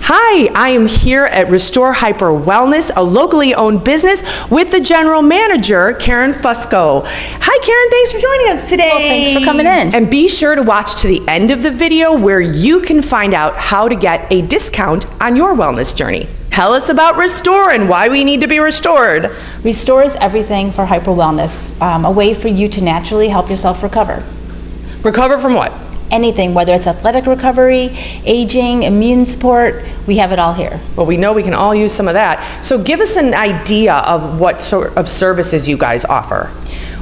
Hi, I am here at Restore Hyper Wellness, a locally owned business, with the general manager, Karen Fusco. Hi, Karen, thanks for joining us today. Well, thanks for coming in. And be sure to watch to the end of the video where you can find out how to get a discount on your wellness journey. Tell us about Restore and why we need to be restored. Restore is everything for hyper wellness, a way for you to naturally help yourself recover. Recover from what? Anything, whether it's athletic recovery, aging, immune support, we have it all here. Well, we know we can all use some of that. So give us an idea of what sort of services you guys offer.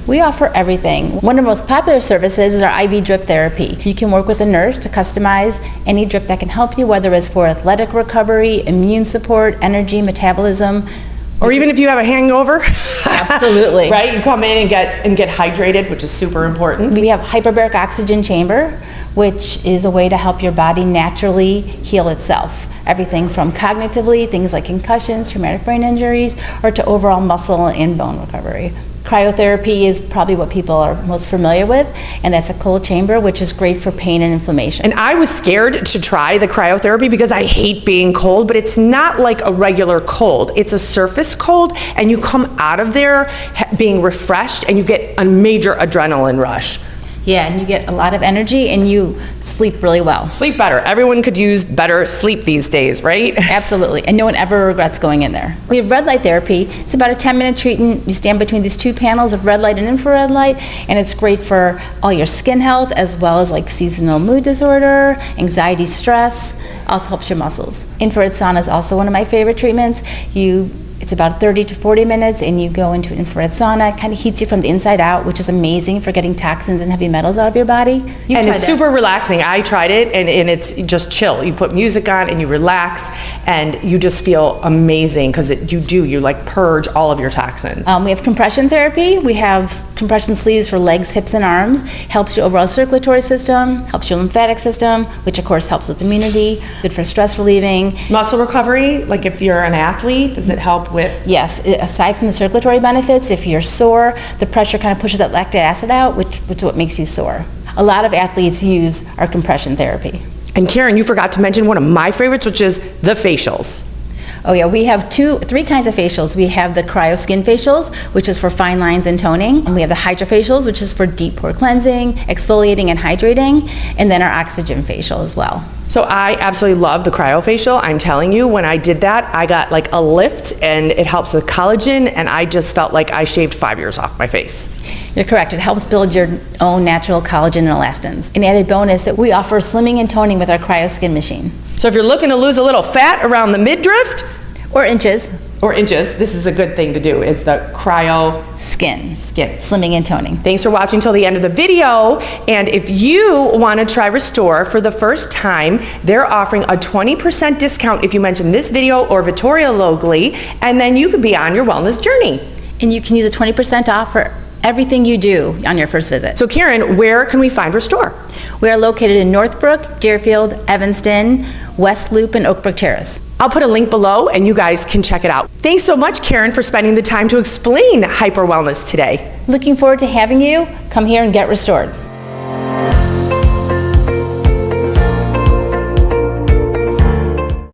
We offer everything. One of the most popular services is our IV drip therapy. You can work with a nurse to customize any drip that can help you, whether it's for athletic recovery, immune support, energy, metabolism, or even if you have a hangover. Absolutely. Right? You come in and get hydrated, which is super important. We have hyperbaric oxygen chamber, which is a way to help your body naturally heal itself. Everything from cognitively, things like concussions, traumatic brain injuries, or to overall muscle and bone recovery. Cryotherapy is probably what people are most familiar with, and that's a cold chamber, which is great for pain and inflammation. And I was scared to try the cryotherapy because I hate being cold, but it's not like a regular cold. It's a surface cold, and you come out of there being refreshed, and you get a major adrenaline rush. Yeah, and you get a lot of energy, and you sleep really well. Sleep better. Everyone could use better sleep these days, right? Absolutely, and no one ever regrets going in there. We have red light therapy. It's about a 10-minute treatment. You stand between these two panels of red light and infrared light, and it's great for all your skin health, as well as like seasonal mood disorder, anxiety, stress. Also helps your muscles. Infrared sauna is also one of my favorite treatments. It's about 30 to 40 minutes, and you go into an infrared sauna. It kind of heats you from the inside out, which is amazing for getting toxins and heavy metals out of your body. And it's super relaxing. I tried it, and it's just chill. You put music on, and you relax, and you just feel amazing because you like purge all of your toxins. We have compression therapy. We have compression sleeves for legs, hips, and arms. Helps your overall circulatory system, helps your lymphatic system, which of course helps with immunity, good for stress relieving. Muscle recovery, like if you're an athlete, does it help with? Yes, aside from the circulatory benefits, if you're sore, the pressure kind of pushes that lactic acid out, which is what makes you sore. A lot of athletes use our compression therapy. And Karen, you forgot to mention one of my favorites, which is the facials. Oh yeah, we have three kinds of facials. We have the cryo skin facials, which is for fine lines and toning. And we have the hydrofacials, which is for deep pore cleansing, exfoliating, and hydrating. And then our oxygen facial as well. So I absolutely love the cryofacial. I'm telling you, when I did that, I got like a lift, and it helps with collagen, and I just felt like I shaved 5 years off my face. You're correct. It helps build your own natural collagen and elastins. An added bonus that we offer slimming and toning with our cryo skin machine. So if you're looking to lose a little fat around the midriff, or inches, this is a good thing to do, is the cryo skin, slimming and toning. Thanks for watching till the end of the video. And if you want to try Restore for the first time, they're offering a 20% discount if you mention this video or Vittoria Logli, and then you could be on your wellness journey. And you can use a 20% off for everything you do on your first visit. So Karen, where can we find Restore? We are located in Northbrook, Deerfield, Evanston, West Loop, and Oak Brook Terrace. I'll put a link below and you guys can check it out. Thanks so much, Karen, for spending the time to explain hyper wellness today. Looking forward to having you come here and get restored.